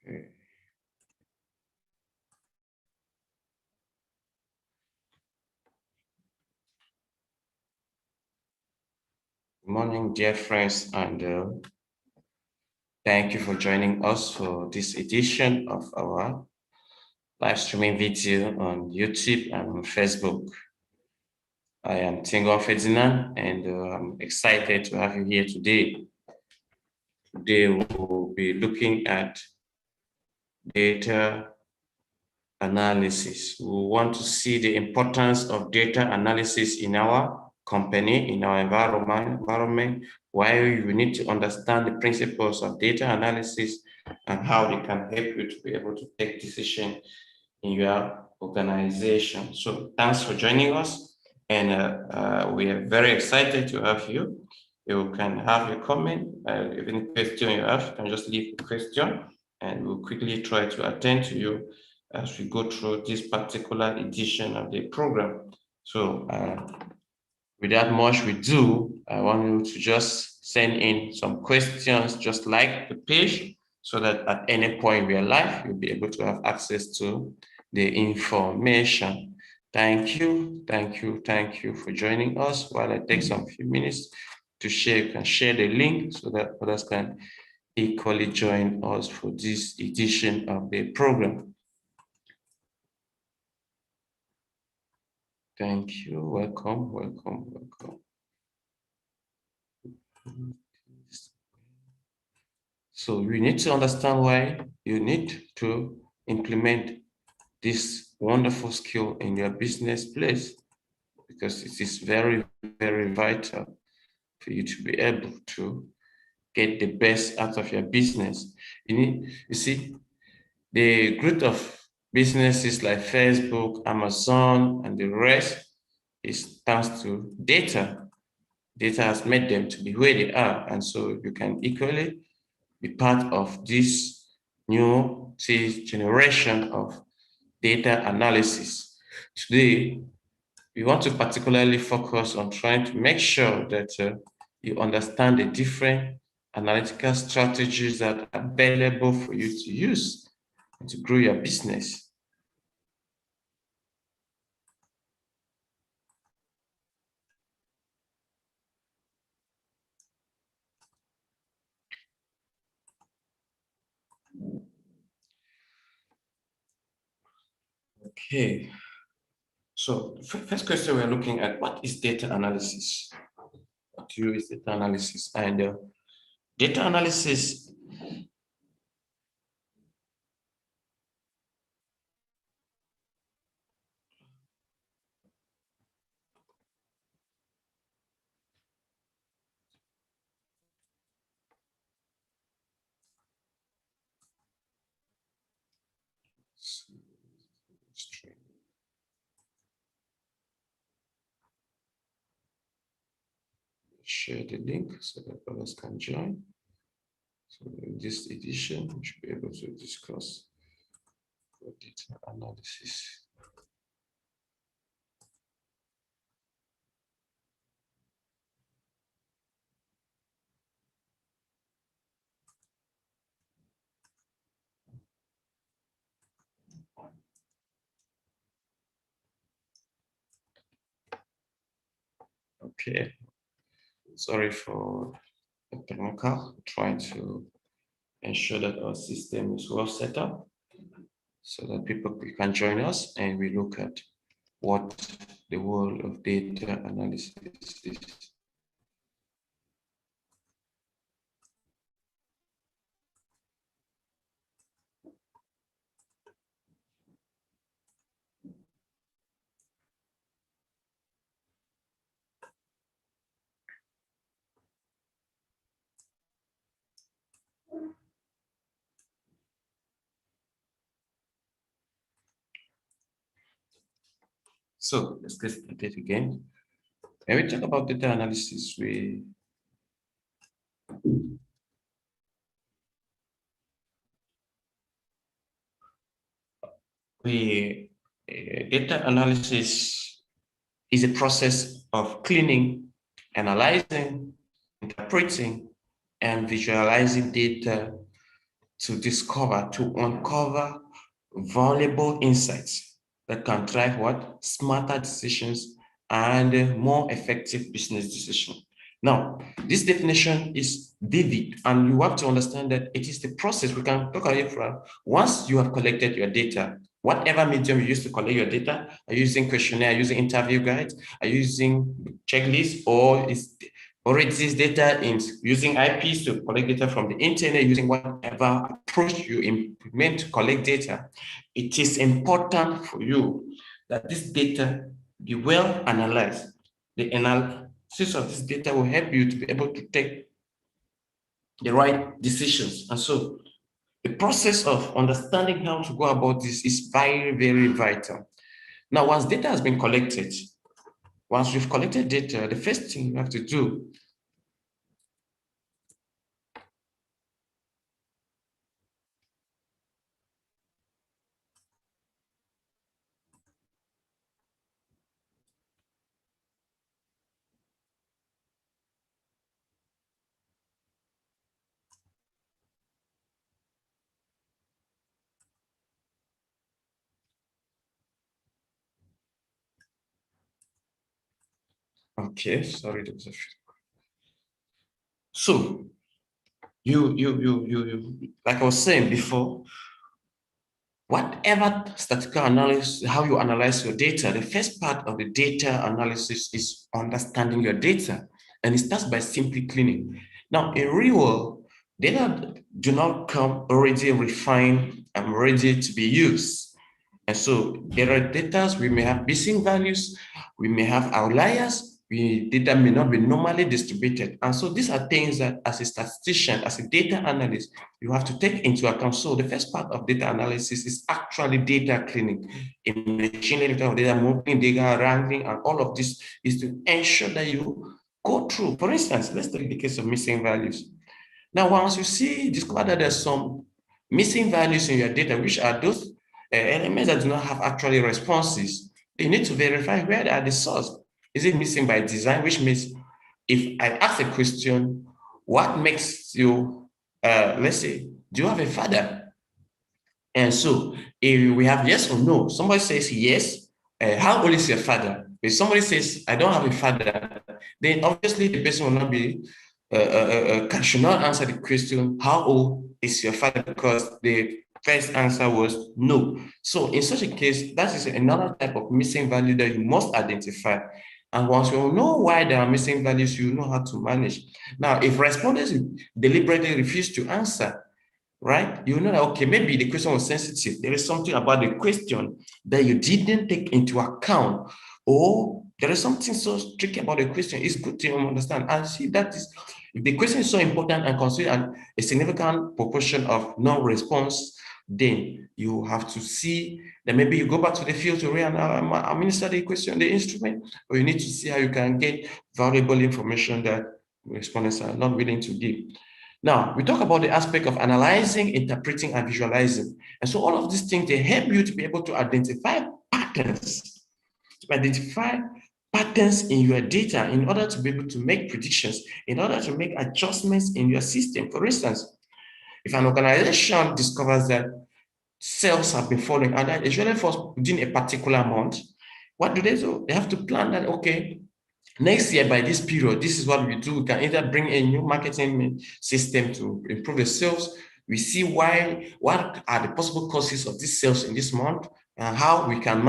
Okay. Good morning, dear friends, and thank you for joining us for this edition of our live streaming video on YouTube and on Facebook. I am Tingo Ferdinand, and I'm excited to have you here today. Today, we'll be looking at data analysis. We want to see the importance of data analysis in our company, in our environment, why you need to understand the principles of data analysis and how they can help you to be able to take decisions in your organization. So thanks for joining us, and we are very excited to have you. You can have your comment, if any question you have, you can just leave a question, and we'll quickly try to attend to you as we go through this particular edition of the program. So without much ado, I want you to just send in some questions, just like the page, so that at any point in your life, you'll be able to have access to the information. Thank you for joining us. While I take some few minutes to share, you can share the link so that others can equally join us for this edition of the program. Thank you. Welcome. So you need to understand why you need to implement this wonderful skill in your business place, because it is very, very vital for you to be able to get the best out of your business. You see, the growth of businesses like Facebook, Amazon, and the rest is thanks to data. Data has made them to be where they are, and so you can equally be part of this new generation of data analysis. Today, we want to particularly focus on trying to make sure that you understand the different analytical strategies that are available for you to use to grow your business. Okay, so first question we're looking at, what is data analysis? What is data analysis? And data analysis share the link so that others can join. So in this edition, we should be able to discuss data analysis. Okay, sorry for the technical, trying to ensure that our system is well set up so that people can join us and we look at what the world of data analysis is. So let's get started again. When we talk about data analysis, data analysis is a process of cleaning, analyzing, interpreting, and visualizing data to discover, to uncover valuable insights that can drive what? Smarter decisions and more effective business decisions. Now, this definition is vivid, and you have to understand that it is the process. We can talk about it from once you have collected your data, whatever medium you use to collect your data, are you using questionnaire, are you using interview guides, are you using checklists, or is already this data in using IPs to collect data from the internet, using whatever approach you implement to collect data, it is important for you that this data be well analyzed. The analysis of this data will help you to be able to take the right decisions. And so the process of understanding how to go about this is very, very vital. Now, once data has been collected, once we've collected data, the first thing you have to do okay, sorry, there was a few. So like I was saying before, whatever statistical analysis, how you analyze your data, the first part of the data analysis is understanding your data. And it starts by simply cleaning. Now, in real world, data do not come already refined and ready to be used. And so there are data, we may have missing values, we may have outliers, data may not be normally distributed. And so these are things that as a statistician, as a data analyst, you have to take into account. So the first part of data analysis is actually data cleaning. In machine learning of data, moving data, wrangling, and all of this is to ensure that you go through. For instance, let's take the case of missing values. Now, once you discover that there's some missing values in your data, which are those elements that do not have actually responses, you need to verify where are the source. Is it missing by design? Which means if I ask a question, what makes you, let's say, do you have a father? And so if we have yes or no, somebody says yes, how old is your father? If somebody says, I don't have a father, then obviously the person will not be, should not answer the question, how old is your father? Because the first answer was no. So in such a case, that is another type of missing value that you must identify. And once you know why there are missing values, you know how to manage. Now, if respondents deliberately refuse to answer, right? You know that, okay, maybe the question was sensitive. There is something about the question that you didn't take into account, or there is something so tricky about the question. It's good to understand. And see that is, if the question is so important and consider a significant proportion of non-response, then you have to see that maybe you go back to the field to administer the question, the instrument, or you need to see how you can get valuable information that respondents are not willing to give. Now, we talk about the aspect of analyzing, interpreting, and visualizing. And so all of these things, they help you to be able to identify patterns, in your data in order to be able to make predictions, in order to make adjustments in your system. For instance, if an organization discovers that sales have been falling, and that usually falls within a particular month, what do? They have to plan that, okay, next year by this period, this is what we do. We can either bring a new marketing system to improve the sales. We see what are the possible causes of these sales in this month, and how we can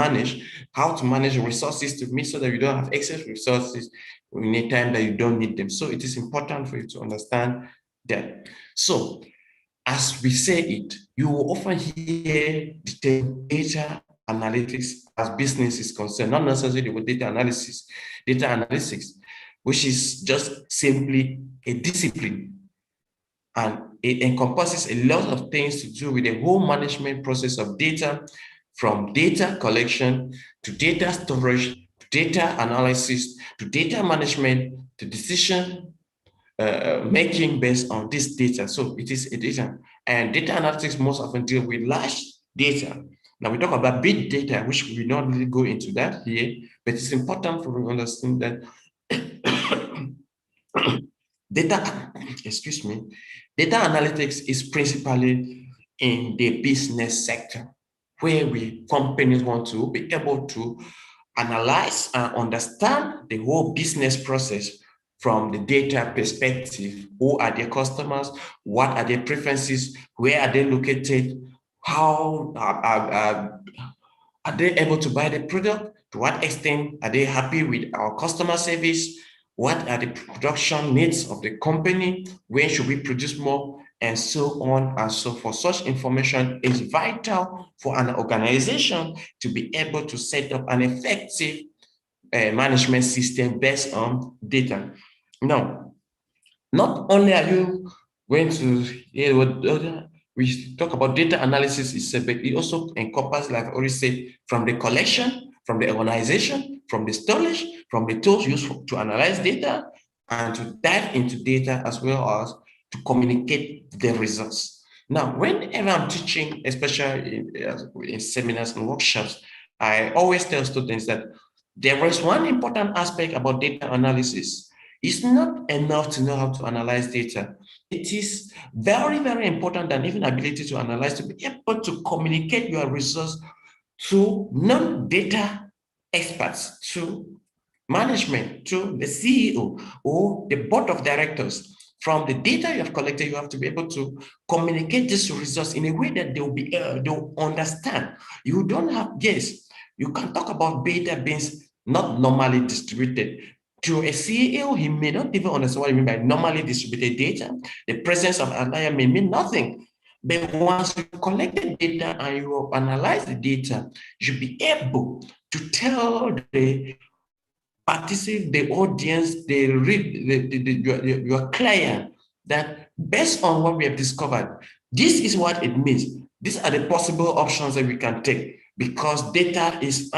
how to manage resources to make sure that you don't have excess resources in a time that you don't need them. So it is important for you to understand that. So as we say it, you will often hear the term data analytics as business is concerned, not necessarily with data analysis, data analytics, which is just simply a discipline. And it encompasses a lot of things to do with the whole management process of data, from data collection to data storage, to data analysis, to data management, to decision making based on this data. So it is a data. And data analytics most often deal with large data. Now we talk about big data, which we not really go into that here, but it's important for you to understand that Data, excuse me, data analytics is principally in the business sector, where companies want to be able to analyze and understand the whole business process from the data perspective. Who are their customers? What are their preferences? Where are they located? How are they able to buy the product? To what extent are they happy with our customer service? What are the production needs of the company? When should we produce more? And so on and so forth. Such information is vital for an organization to be able to set up an effective management system based on data. Now, not only are you going to hear what we talk about data analysis itself, but it also encompasses, like I already said, from the collection, from the organization, from the storage, from the tools used to analyze data, and to dive into data as well as to communicate the results. Now, whenever I'm teaching, especially in seminars and workshops, I always tell students that there is one important aspect about data analysis. It's not enough to know how to analyze data. It is very, very important than even ability to analyze, to be able to communicate your results to non-data experts, to management, to the CEO or the board of directors. From the data you have collected, you have to be able to communicate these results in a way that they'll understand. You don't have, yes, you can talk about data being not normally distributed. To a CEO, he may not even understand what you mean by normally distributed data. The presence of outlier may mean nothing. But once you collect the data and you analyze the data, you'll be able to tell the participant, the audience, your client, that based on what we have discovered, this is what it means. These are the possible options that we can take because data is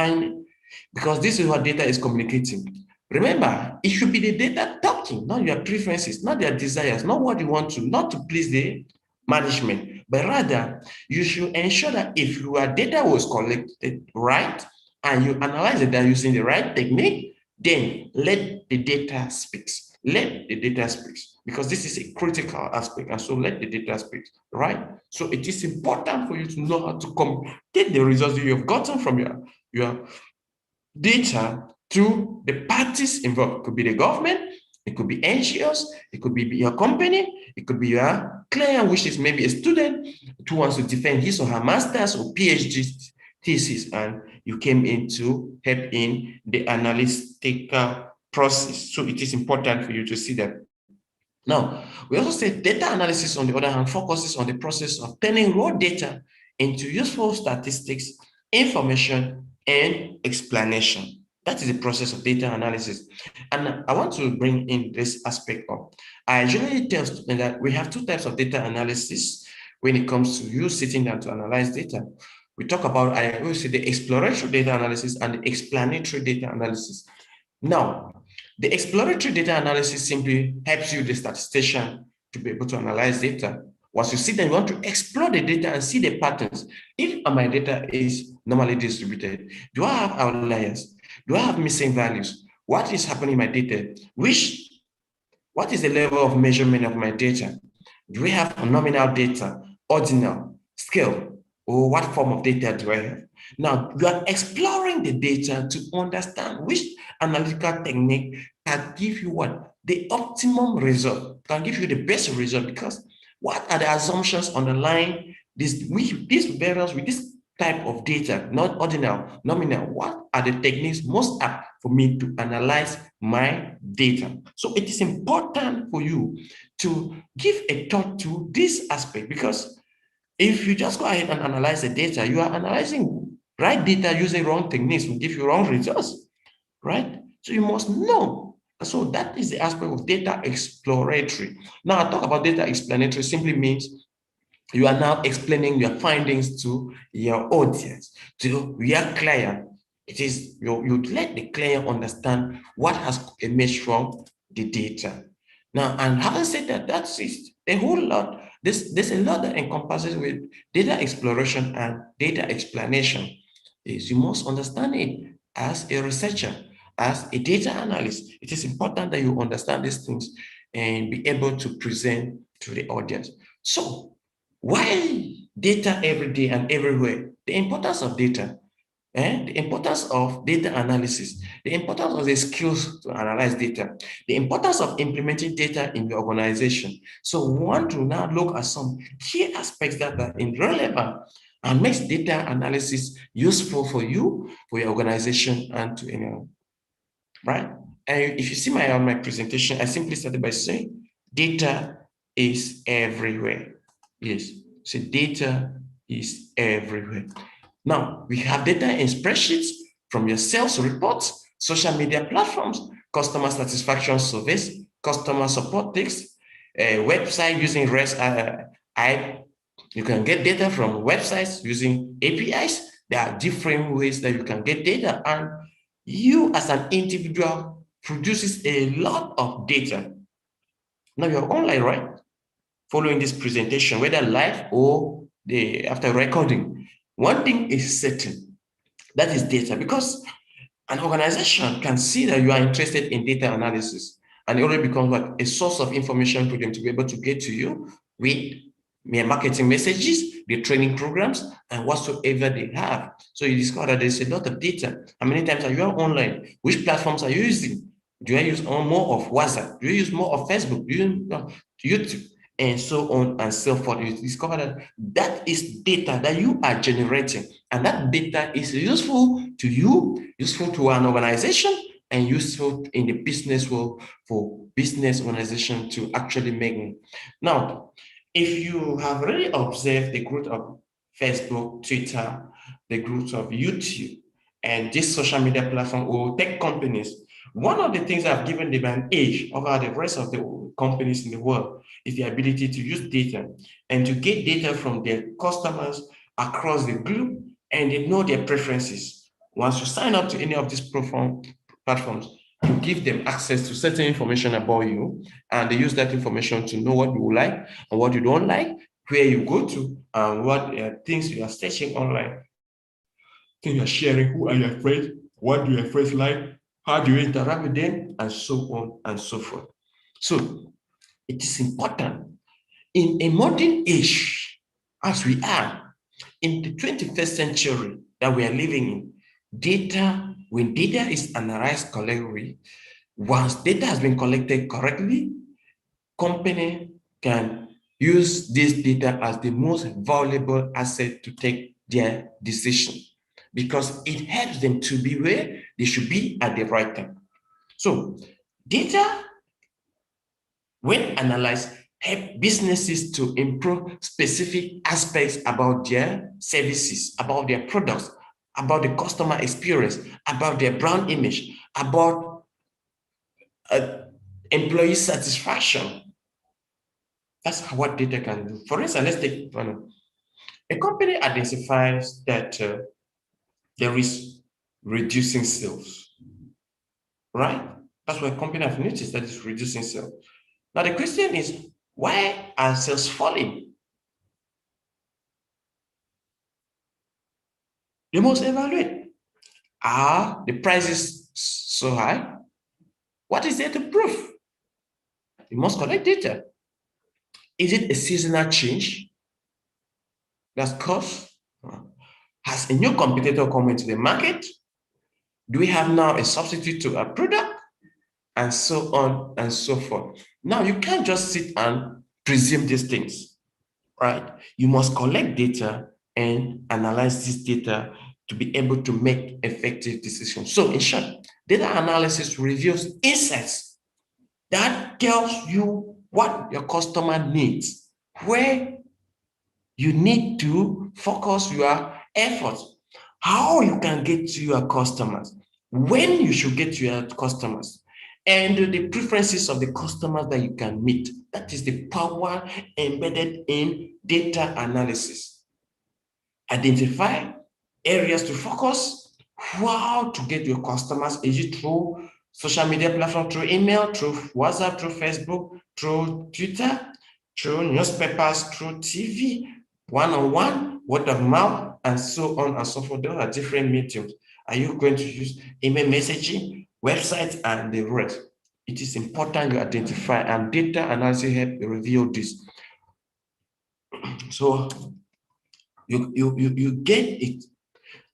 because this is what data is communicating. Remember, it should be the data talking, not your preferences, not your desires, not what you want to, not to please the management, but rather you should ensure that if your data was collected right and you analyze it using the right technique, then let the data speak. Let the data speak, because this is a critical aspect, and so let the data speak, right? So it is important for you to know how to communicate the results that you have gotten from your data to the parties involved. It could be the government, it could be NGOs, it could be your company, it could be your client, which is maybe a student who wants to defend his or her master's or PhD thesis, and you came in to help in the analytical process. So it is important for you to see that. Now, we also say data analysis, on the other hand, focuses on the process of turning raw data into useful statistics, information, and explanation. That is the process of data analysis. And I want to bring in this aspect of, I usually tell students that we have two types of data analysis when it comes to you sitting down to analyze data. We talk about, I always say, the exploratory data analysis and the explanatory data analysis. Now, the exploratory data analysis simply helps you, the statistician, to be able to analyze data. Once you sit there, you want to explore the data and see the patterns. If my data is normally distributed, do I have outliers? Do I have missing values? What is happening in my data? What is the level of measurement of my data? Do we have nominal data, ordinal, scale, or what form of data do I have? Now, you are exploring the data to understand which analytical technique can give you what? The optimum result, can give you the best result, because what are the assumptions underlying these variables with this type of data, not ordinal, nominal? What are the techniques most apt for me to analyze my data? So it is important for you to give a thought to this aspect, because if you just go ahead and analyze the data, you are analyzing right data using wrong techniques will give you wrong results, right? So you must know. So that is the aspect of data exploratory. Now, I talk about data explanatory simply means you are now explaining your findings to your audience, to your client. It is you let the client understand what has emerged from the data. Now, and having said that, that's a whole lot. There's a lot that encompasses with data exploration and data explanation. Is you must understand it as a researcher, as a data analyst. It is important that you understand these things and be able to present to the audience. So why data every day and everywhere? The importance of data, the importance of data analysis, the importance of the skills to analyze data, the importance of implementing data in the organization. So we want to now look at some key aspects that are relevant and makes data analysis useful for you, for your organization, and to right? And if you see my presentation, I simply started by saying data is everywhere. Yes, so data is everywhere. Now, we have data in spreadsheets from your sales reports, social media platforms, customer satisfaction surveys, customer support ticks, website using REST. You can get data from websites using APIs. There are different ways that you can get data, and you as an individual produces a lot of data. Now you're online, right? Following this presentation, whether live or after recording. One thing is certain, that is data, because an organization can see that you are interested in data analysis, and it already becomes what a source of information for them to be able to get to you with their marketing messages, their training programs, and whatsoever they have. So you discover that there's a lot of data. How many times are you online? Which platforms are you using? Do I use more of WhatsApp? Do you use more of Facebook? Do you use YouTube? And so on and so forth. You discover that that is data that you are generating, and that data is useful to you, useful to an organization, and useful in the business world for business organization to actually make it. Now, if you have already observed the growth of Facebook, Twitter, the growth of YouTube, and this social media platform or tech companies, one of the things that have given them an edge over the rest of the companies in the world is the ability to use data and to get data from their customers across the globe, and they know their preferences. Once you sign up to any of these platforms, you give them access to certain information about you, and they use that information to know what you like and what you don't like, where you go to, and what things you are searching online, things you are sharing, who are your friends, what do your friends like, how do you interact with them, and so on and so forth. So it is important in a modern age, as we are in the 21st century that we are living in, when data is analyzed correctly, once data has been collected correctly, company can use this data as the most valuable asset to take their decision, because it helps them to be where they should be at the right time. So data, when analyzed, help businesses to improve specific aspects about their services, about their products, about the customer experience, about their brand image, about employee satisfaction. That's what data can do. For instance, let's take a company identifies that there is reducing sales, right? That's what a company have noticed, that is reducing sales. Now the question is, why are sales falling? They must evaluate. Are the prices so high? What is there to prove? You must collect data. Is it a seasonal change that's caused? Has a new competitor come into the market? Do we have now a substitute to a product? And so on and so forth. Now, you can't just sit and presume these things, right? You must collect data and analyze this data to be able to make effective decisions. So in short, data analysis reveals insights that tells you what your customer needs, where you need to focus your efforts, how you can get to your customers, when you should get to your customers, and the preferences of the customers that you can meet. That is the power embedded in data analysis. Identify areas to focus, how to get your customers. Is it through social media platform, through email, through WhatsApp, through Facebook, through Twitter, through newspapers, through TV, one-on-one, word of mouth, and so on and so forth. Those are different mediums. Are you going to use email messaging, websites, and the rest? it is important you identify, and data analysis help reveal this. So you get it.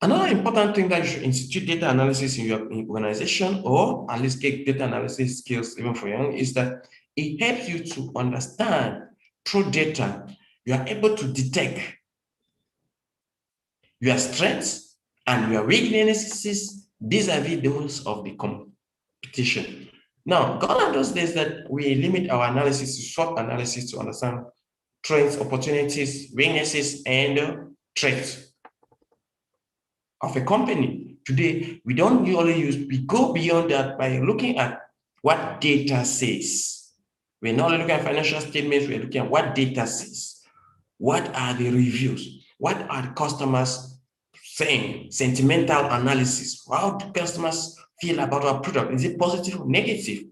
Another important thing that you should institute data analysis in your organization, or at least get data analysis skills even for young, is that it helps you to understand through data. You are able to detect your strengths and your weaknesses vis-a-vis those of the competition. Now, gone are those days that we limit our analysis to SWOT analysis to understand trends, opportunities, weaknesses, and threats of a company. Today, we don't usually we go beyond that by looking at what data says. We're not looking at financial statements, we're looking at what data says. What are the reviews? What are the customers saying? Sentimental analysis. How do customers feel about our product? Is it positive or negative?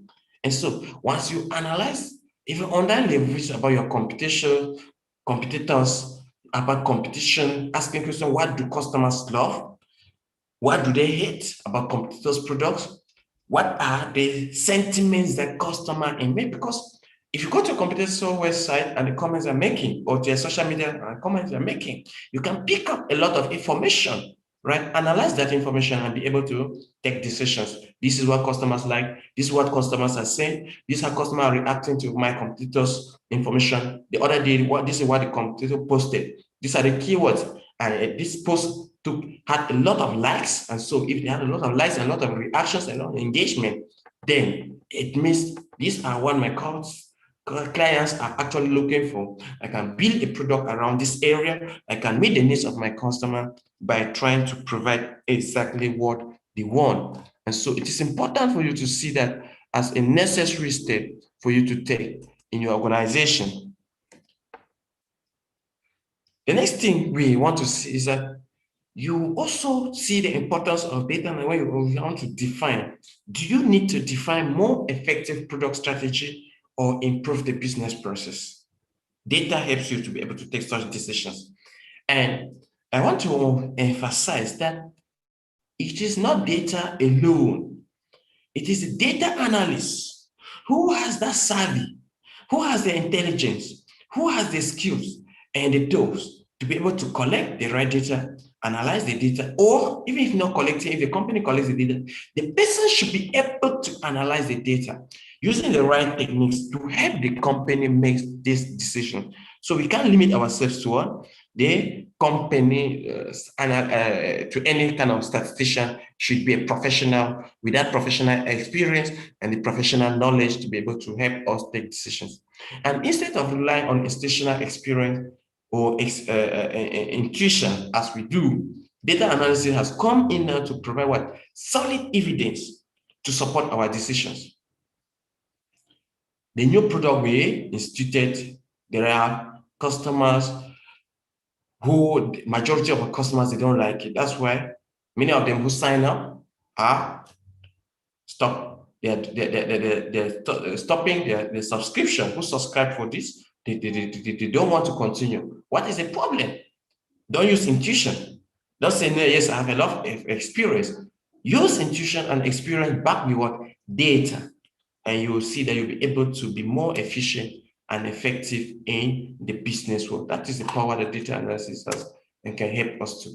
And so once you analyze, even under levels about your competition, competitors, about competition, asking questions, what do customers love? What do they hate about competitors' products? What are the sentiments that customer make? Because if you go to a competitor's website and the comments are making, or to their social media and comments they're making, you can pick up a lot of information, right? Analyze that information and be able to take decisions. This is what customers like. This is what customers are saying. This is how customers are reacting to my competitor's information. The other day, this is what the competitor posted. These are the keywords. And this post had a lot of likes. And so if they had a lot of likes and a lot of reactions and a lot of engagement, then it means these are what my clients are actually looking for. I can build a product around this area. I can meet the needs of my customer by trying to provide exactly what they want. And so it is important for you to see that as a necessary step for you to take in your organization. The next thing we want to see is that you also see the importance of data. And when you want to define, do you need to define more effective product strategy or improve the business process? Data helps you to be able to take such decisions. And I want to emphasize that it is not data alone. It is the data analyst who has that savvy, who has the intelligence, who has the skills and the tools to be able to collect the right data, analyze the data, or even if not collecting, if the company collects the data, the person should be able to analyze the data using the right techniques to help the company make this decision. So we can't limit ourselves to what the company to any kind of statistician should be a professional with that professional experience and the professional knowledge to be able to help us take decisions. And instead of relying on institutional experience or intuition as we do, data analysis has come in now to provide what? Solid evidence to support our decisions. The new product we instituted, there are customers who, the majority of our customers, they don't like it. That's why many of them who sign up are they're stopping their subscription. Who subscribe for this? They don't want to continue. What is the problem? Don't use intuition. Don't say, no, yes, I have a lot of experience. Use intuition and experience back with what? Data. And you will see that you'll be able to be more efficient and effective in the business world. That is the power that data analysis has and can help us to.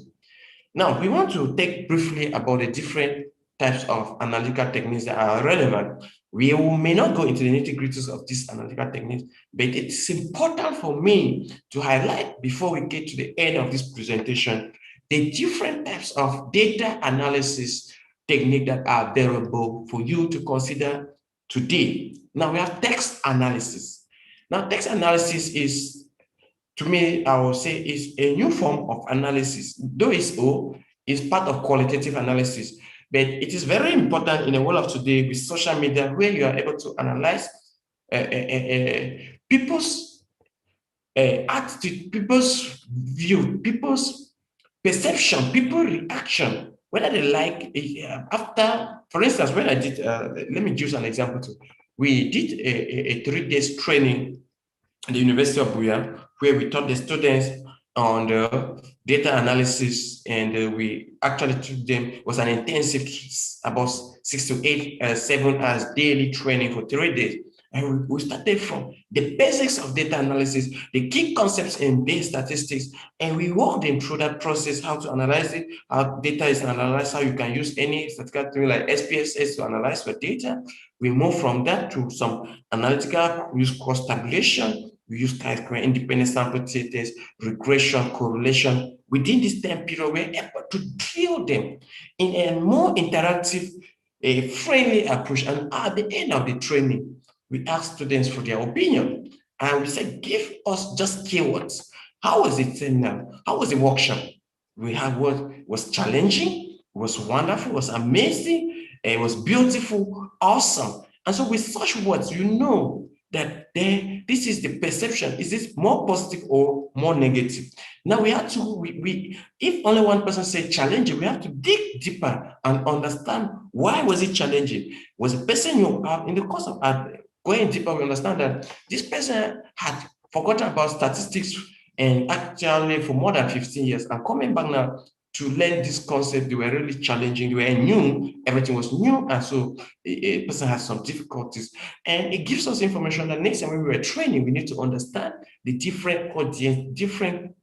Now, we want to take briefly about the different types of analytical techniques that are relevant. We may not go into the nitty-gritties of these analytical techniques, but it's important for me to highlight before we get to the end of this presentation, the different types of data analysis technique that are available for you to consider today. Now we have text analysis. Now text analysis is, to me, I will say, is a new form of analysis. Though it's part of qualitative analysis, but it is very important in the world of today with social media, where you are able to analyze people's attitude, people's view, people's perception, people's reaction, whether they like after, for instance, when I did, let me use an example too. We did a 3 days training at the University of Buya, where we taught the students on the data analysis, and we actually took them. It was an intensive case, about 6 to 8, 7 hours daily training for 3 days. And we started from the basics of data analysis, the key concepts in data statistics, and we walked them through that process, how to analyze it, how data is analyzed, how you can use any statistical tool like SPSS to analyze your data. We moved from that to some analytical, we use cross tabulation, we use chi-square independent sample test, regression, correlation. Within this time period, we're able to drill them in a more interactive, a friendly approach. And at the end of the training, we ask students for their opinion. And we say, give us just keywords. How was the seminar? How was the workshop? We have what was challenging, was wonderful, was amazing, it was beautiful, awesome. And so with such words, you know that this is the perception. Is this more positive or more negative? Now we have to, if only one person said challenging, we have to dig deeper and understand why was it challenging? Was the person you are in the course of going deeper, we understand that this person had forgotten about statistics and actually for more than 15 years, and coming back now to learn this concept, they were really challenging, they were new, everything was new, and so a person has some difficulties. And it gives us information that next time when we were training, we need to understand the different audience, different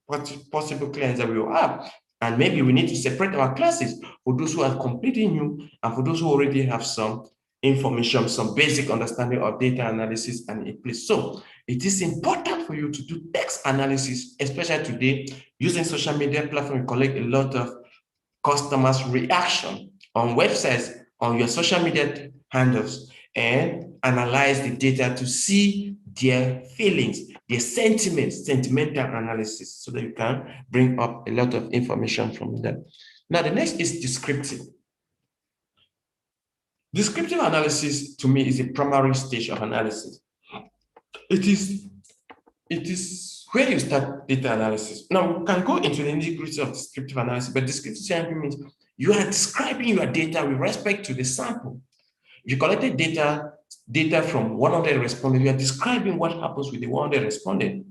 possible clients that we will have. And maybe we need to separate our classes for those who are completely new and for those who already have some information, some basic understanding of data analysis and in place. So it is important for you to do text analysis, especially today, using social media platform, you collect a lot of customers' reaction on websites, on your social media handles, and analyze the data to see their feelings, their sentiments, sentimental analysis, so that you can bring up a lot of information from them. Now, the next is descriptive. Descriptive analysis, to me, is a primary stage of analysis. It is where you start data analysis. Now, we can go into the nitty-gritty of descriptive analysis, but descriptive analysis means you are describing your data with respect to the sample. If you collected data from 100 respondents, you are describing what happens with the 100 respondents.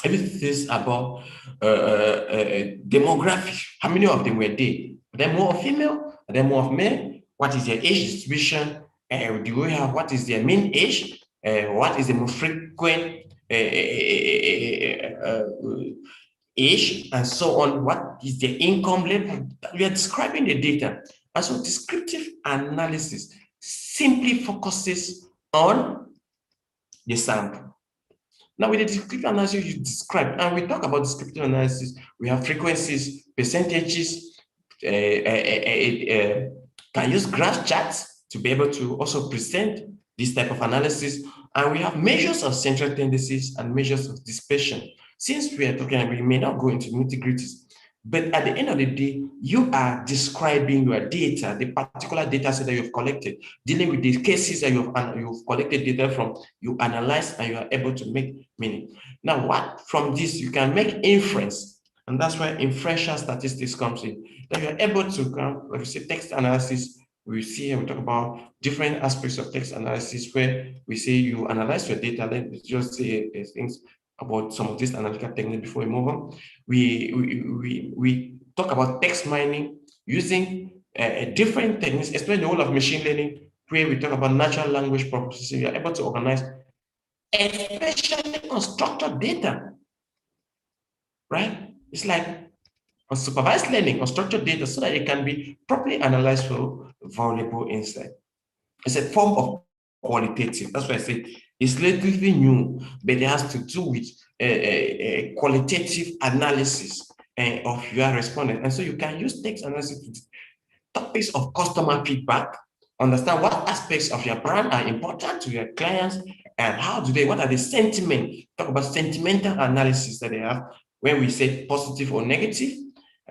If it is about demographic, how many of them were there? Are they more of female? Are they more of male? What is their age distribution? Do we have what is their mean age? What is the most frequent age, and so on? What is their income level? We are describing the data. And so descriptive analysis simply focuses on the sample. Now, with the descriptive analysis you describe, and we talk about descriptive analysis, we have frequencies, percentages, can use graph charts to be able to also present this type of analysis. And we have measures of central tendencies and measures of dispersion. Since we are talking, we may not go into nitty-gritties, but at the end of the day, you are describing your data, the particular data set that you've collected, dealing with the cases that you've collected data from, you analyze and you are able to make meaning. Now, what from this, you can make inference, and that's where inferential statistics comes in. That you are able to come, like we say, text analysis. We see here, we talk about different aspects of text analysis where we say you analyze your data. Let me just say things about some of these analytical techniques before we move on. We talk about text mining using different techniques, especially the whole of machine learning, where we talk about natural language processing. You're able to organize, especially unstructured data, right? It's like unsupervised learning, unstructured data, so that it can be properly analyzed for valuable insight. It's a form of qualitative. That's why I say it's relatively new, but it has to do with a qualitative analysis of your respondent. And so you can use text analysis to topics of customer feedback, understand what aspects of your brand are important to your clients, and how do they, what are the sentiments, talk about sentimental analysis that they have when we say positive or negative.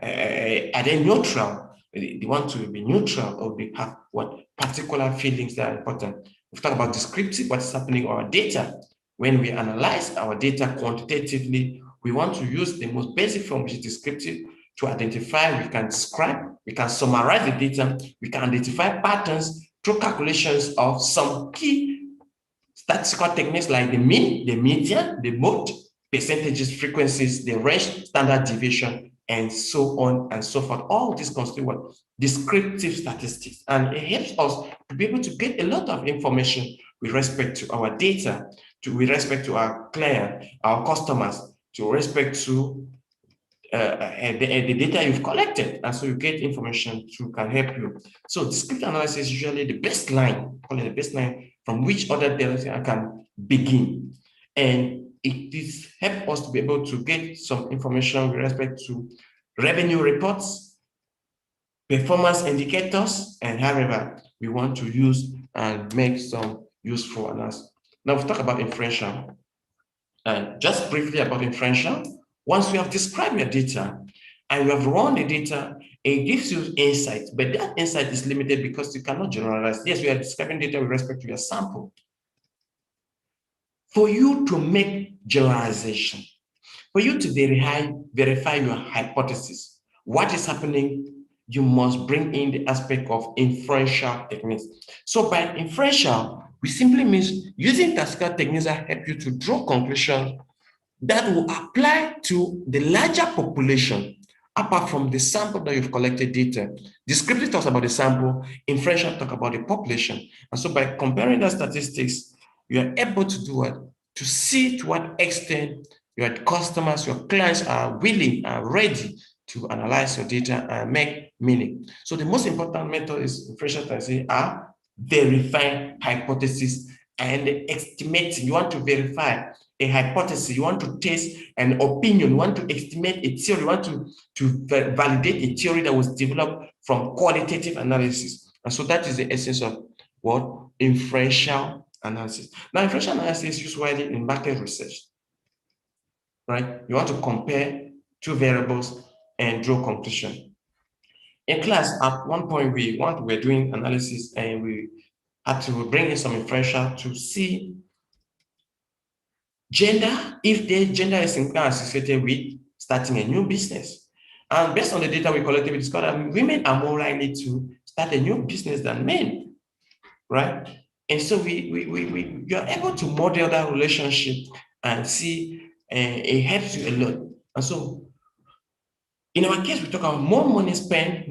Are they neutral? They want to be neutral, or they have what particular feelings that are important. We've talked about descriptive, what's happening on our data. When we analyze our data quantitatively, we want to use the most basic form, which is descriptive, to identify, we can describe, we can summarize the data, we can identify patterns through calculations of some key statistical techniques like the mean, the median, the mode, percentages, frequencies, the range, standard deviation, and so on and so forth. All this constitute what? Descriptive statistics. And it helps us to be able to get a lot of information with respect to our data, with respect to our client, our customers, to respect to the data you've collected. And so you get information to can help you. So descriptive analysis is usually the baseline, call it the baseline from which other data can begin. And it is help us to be able to get some information with respect to revenue reports, performance indicators, and however we want to use and make some useful analysis. Now we've talked about inferential. And just briefly about inferential, once we have described your data and you have run the data, it gives you insight, but that insight is limited because you cannot generalize. Yes, we are describing data with respect to your sample. For you to make generalization, for you to verify your hypothesis, what is happening, you must bring in the aspect of inferential techniques. So by inferential, we simply means using statistical techniques that help you to draw conclusions that will apply to the larger population apart from the sample that you've collected data. Descriptive talks about the sample, inferential talk about the population. And so by comparing the statistics, you are able to do what? To see to what extent your customers, your clients are willing, are ready to analyze your data and make meaning. So the most important method is inferential statistics are verifying hypothesis and estimating. You want to verify a hypothesis, you want to test an opinion, you want to estimate a theory, you want to validate a theory that was developed from qualitative analysis. And so that is the essence of what? Inferential analysis. Now, inferential analysis is used widely in market research, right? You want to compare two variables and draw conclusion. In class, at one point, we were doing analysis and we had to bring in some inferential to see gender, if the gender is associated with starting a new business. And based on the data we collected, we discovered that women are more likely to start a new business than men, right? And so we are able to model that relationship and see it helps you a lot. And so in our case, we talk about more money spent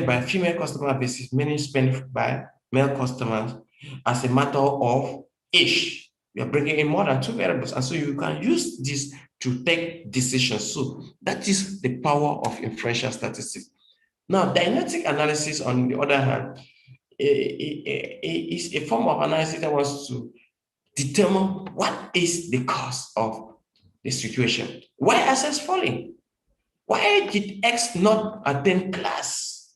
by female customer versus money spent by male customers as a matter of age. You are bringing in more than two variables, and so you can use this to take decisions. So that is the power of inferential statistics. Now, diagnostic analysis, on the other hand, is a form of analysis that wants to determine what is the cause of the situation. Why are assets falling? Why did X not attend class?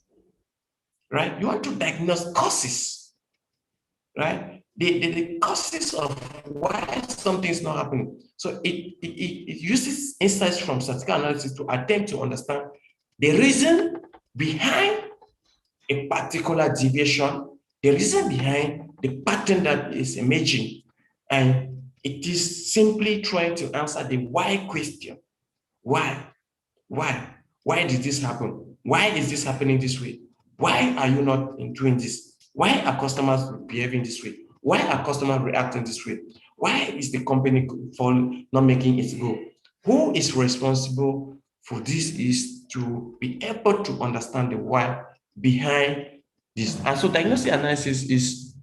Right? You want to diagnose causes, right? The causes of why something is not happening. So it uses insights from statistical analysis to attempt to understand the reason behind a particular deviation, the reason behind the pattern that is emerging. And it is simply trying to answer the why question. Why? Why did this happen? Why is this happening this way? Why are you not doing this? Why are customers behaving this way? Why are customers reacting this way? Why is the company not making its goal? Who is responsible for this is to be able to understand the why behind this. And so diagnostic analysis is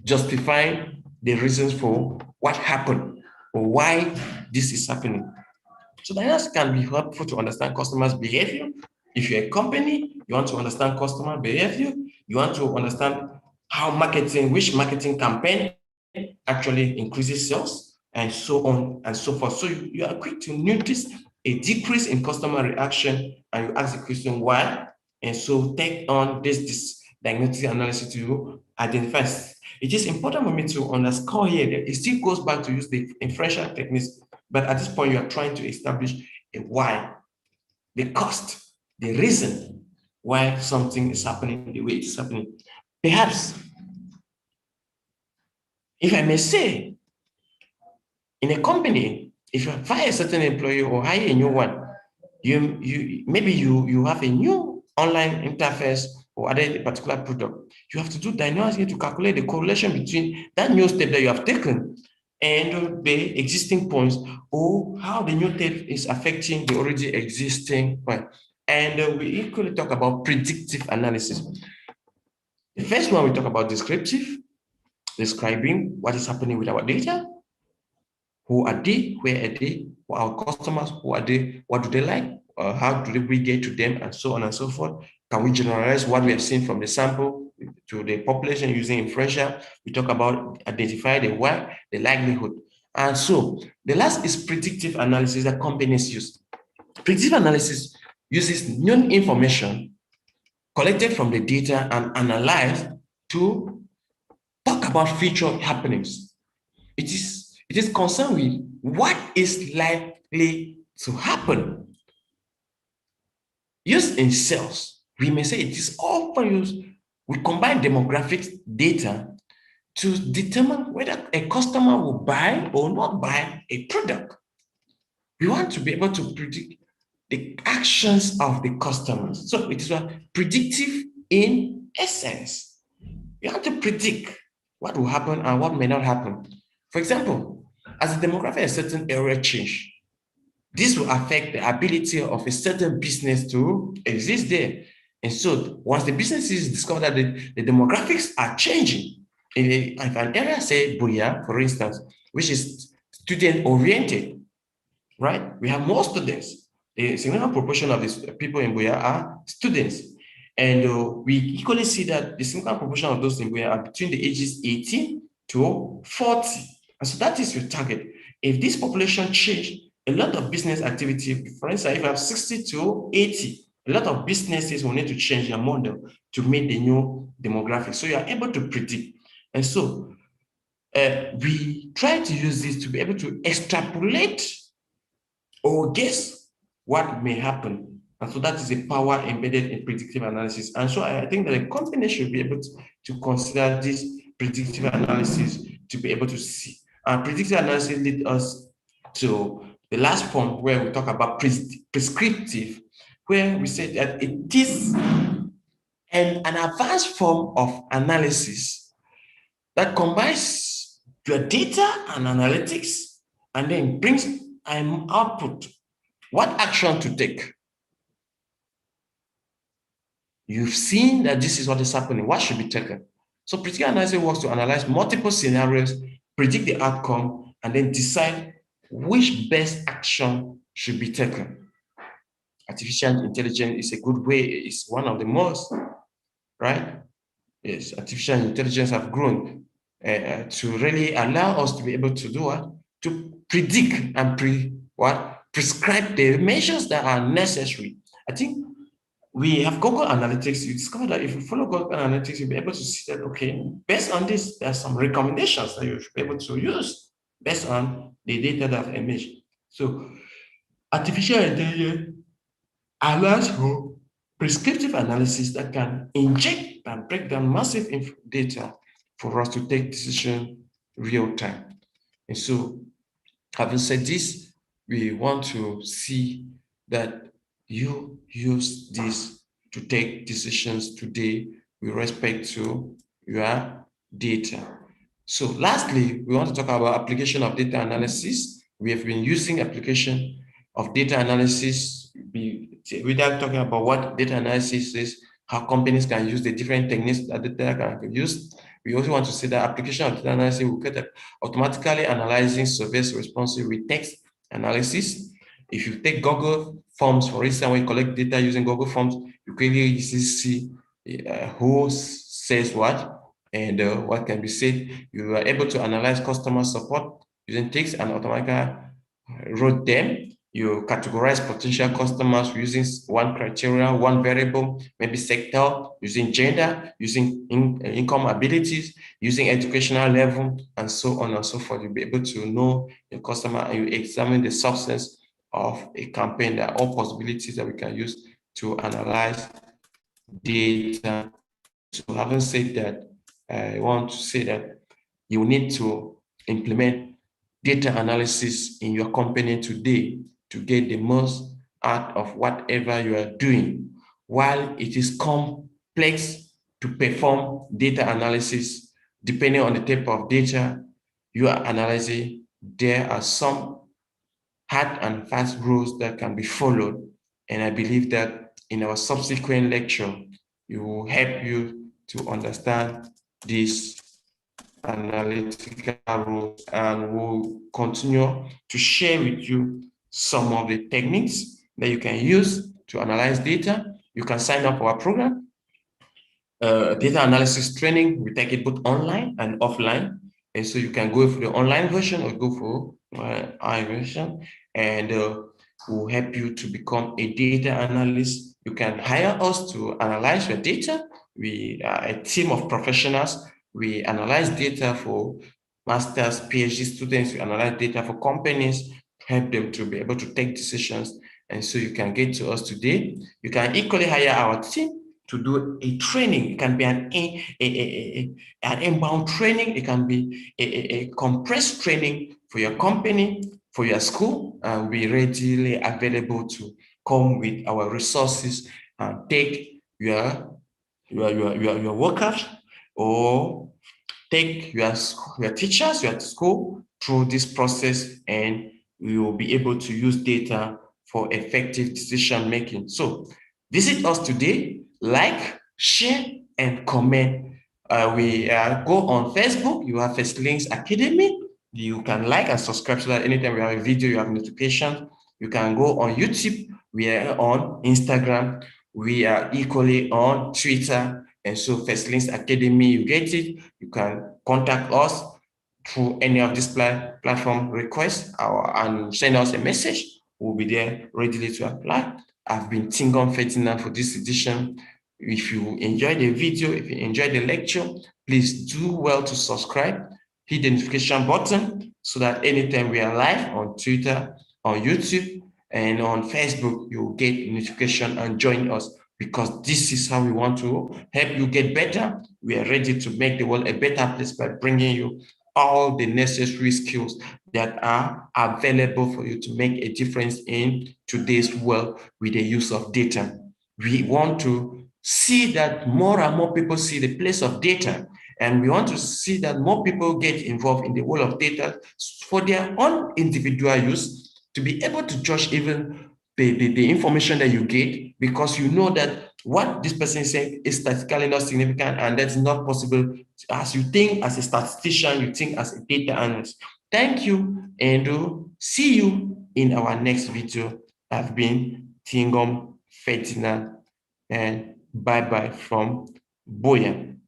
justifying the reasons for what happened or why this is happening. So diagnostics can be helpful to understand customers' behavior. If you're a company, you want to understand customer behavior, you want to understand how which marketing campaign actually increases sales, and so on and so forth. So you are quick to notice a decrease in customer reaction, and you ask the question why, and so take on this diagnostic analysis to identify. It is important for me to underscore here that it still goes back to use the inferential techniques, but at this point you are trying to establish a why, the cost, the reason why something is happening the way it's happening. Perhaps, if I may say, in a company, if you fire a certain employee or hire a new one, maybe you have a new online interface or other particular product. You have to do diagnosis to calculate the correlation between that new step that you have taken and the existing points, or how the new data is affecting the already existing point. And we equally talk about predictive analysis. The first one, we talk about descriptive, describing what is happening with our data. Who are they? Where are they? Who are our customers? Who are they? What do they like? How do we get to them? And so on and so forth. Can we generalize what we have seen from the sample to the population using inferential? We talk about identify the why, the likelihood. And so the last is predictive analysis that companies use. Predictive analysis uses known information collected from the data and analyzed to talk about future happenings. It is concerned with what is likely to happen. Used in sales, we may say it is often used, we combine demographics data to determine whether a customer will buy or not buy a product. We want to be able to predict the actions of the customers. So it is predictive in essence. You have to predict what will happen and what may not happen. For example, as the demographic in a certain area change, this will affect the ability of a certain business to exist there. And so once the businesses discover that the demographics are changing, if an area, say Buya, for instance, which is student-oriented, right? We have more students. A significant proportion of these people in Buya are students. And we equally see that the significant proportion of those in Buya are between the ages 18 to 40. And so that is your target. If this population change, a lot of business activity, for instance, if you have 60 to 80, a lot of businesses will need to change their model to meet the new demographics. So you are able to predict. And so we try to use this to be able to extrapolate or guess what may happen. And so that is a power embedded in predictive analysis. And so I think that a company should be able to consider this predictive analysis to be able to see. And predictive analysis leads us to the last form where we talk about prescriptive, where we say that it is an advanced form of analysis that combines your data and analytics and then brings an output. What action to take? You've seen that this is what is happening. What should be taken? So predictive analysis works to analyze multiple scenarios, predict the outcome, and then decide which best action should be taken. Artificial intelligence is a good way. It's one of the most, right? Yes, artificial intelligence have grown to really allow us to be able to do what? To predict and prescribe the measures that are necessary. I think we have Google Analytics. You discover that if you follow Google Analytics, you'll be able to see that, okay, based on this, there are some recommendations that you should be able to use based on the data that have emerged. So artificial intelligence allows for prescriptive analysis that can inject and break down massive data for us to take decisions real time. And so, having said this, we want to see that you use this to take decisions today with respect to your data. So lastly, we want to talk about application of data analysis. We have been using application of data analysis. Without talking about what data analysis is, how companies can use the different techniques that data can be used. We also want to say that application of data analysis will get automatically analyzing surveys responses with text analysis. If you take Google Forms, for instance, when you collect data using Google Forms, you clearly see who says what and what can be said. You are able to analyze customer support using text and automatically wrote them. You categorize potential customers using one criteria, one variable, maybe sector, using gender, using income abilities, using educational level, and so on and so forth. You'll be able to know your customer and you examine the substance of a campaign. There are all possibilities that we can use to analyze data. So having said that, I want to say that you need to implement data analysis in your company today to get the most out of whatever you are doing. While it is complex to perform data analysis, depending on the type of data, you are analyzing, there are some hard and fast rules that can be followed. And I believe that in our subsequent lecture, it will help you to understand these analytical rules, and we'll continue to share with you some of the techniques that you can use to analyze data. You can sign up for our program, data analysis training. We take it both online and offline. And so you can go for the online version or go for our version, and we'll help you to become a data analyst. You can hire us to analyze your data. We are a team of professionals. We analyze data for master's, PhD students. We analyze data for companies, help them to be able to take decisions. And so you can get to us today. You can equally hire our team to do a training. It can be an inbound training. It can be a compressed training for your company, for your school, and be readily available to come with our resources and take your workers, or take your teachers, your school through this process, and we will be able to use data for effective decision making. So visit us today, like, share, and comment. We go on Facebook. You have First Links Academy. You can like and subscribe so that anytime we have a video, you have notifications. You can go on YouTube. We are on Instagram. We are equally on Twitter. And so First Links Academy, you get it. You can contact us through any of these platform requests and send us a message. We'll be there readily to apply. I've been Tingom Ferdinand for this edition. If you enjoyed the video, if you enjoyed the lecture, please do well to subscribe, hit the notification button so that anytime we are live on Twitter, on YouTube, and on Facebook, you'll get notification and join us, because this is how we want to help you get better. We are ready to make the world a better place by bringing you all the necessary skills that are available for you to make a difference in today's world with the use of data. We want to see that more and more people see the place of data, and we want to see that more people get involved in the world of data for their own individual use, to be able to judge even the information that you get, because you know that what this person is saying is statistically not significant, and that's not possible as you think as a statistician, you think as a data analyst. Thank you, and see you in our next video. I've been Tingom Ferdinand, and bye-bye from Boyan.